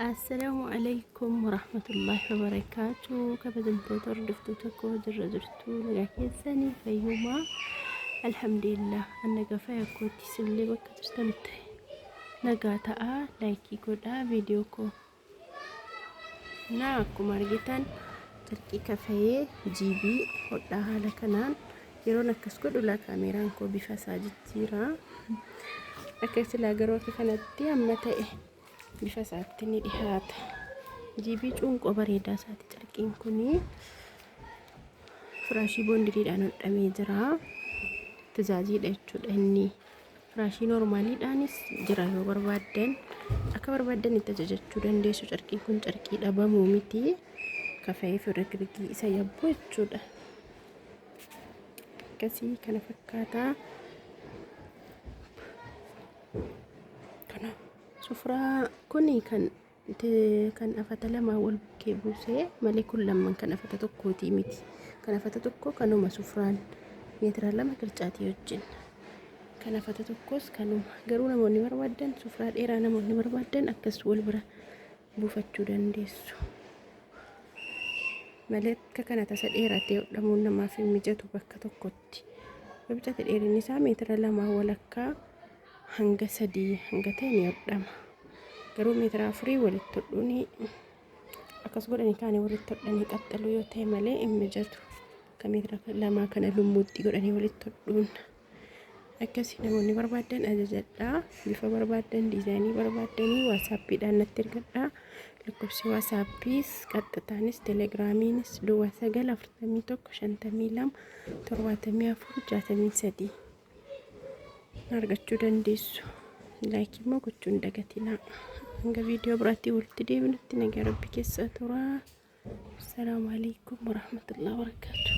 السلام عليكم ورحمة الله وبركاته. كبدن بوتر دفتوتكو درزرتو نجاكي ثاني في يوما. الحمد لله أنا قفايا كوتي سلي بكتر تمتي نجاتا لايكي كودا فيديوكو ناكو مارجتان تركي كفاية جيبي وداها لكنان يرونا كسكود ولا كاميران كو بفساجد زيرا أكيد لا جروك كانت أمتى بفساتني دهات جيبي جونك وبريدا ساتي تركين كوني فراشي بوندري دانو دميجرا تزازي دهتشود اني فراشي نورمالي دانيس جرا يو بربادن اكا بربادن يتجججو دنديسو تركين كون تركي دابا موميتي كفاي فرقرقي isa yabbo jechuudha kasi kana fakkaata kana sufraa kuni kan afata lama wal bukkee buusee malee kun lamman kan afata tokkooti miti kan afata tokko kanuma sufraan meetira lama qircaatii wajjin kan afata tokkos kanuma garuu namoonni barbaadan sufraa dheeraa namoonni barbaadan akkas wal bira buufachuu dandeessu malee kana tasa dheeratee dhamuun namaaf hin mijatu bakka tokkotti babcate dheerinni isaa meetira lama walakkaa hanga 3 hanga 10 yodhama garuu meetira 4 walitti hodhuuni akkas godhanii kaanii walitti hodhanii qaxxaluu yoo ta'e malee hin mijatu kan meetira lama kana lummuutti godhanii walitti hodhuun akkasii namoonni barbaadan ajajadhaa bifa barbaadan diizaayinii barbaadanii waasaappiidhaan natti ergadhaa lakkoofsi waasaappiis qaxxataanis teelegiraamiinis duwwaa 941527463 argachuu dandeessu. Laayikii immoo gochuun dagatinaa. Hanga viidiyoo biraatti walitti deebinutti nagaa rabbi keessa turaa. Assalaamu alaykum warahmatullahi wabarakatuh.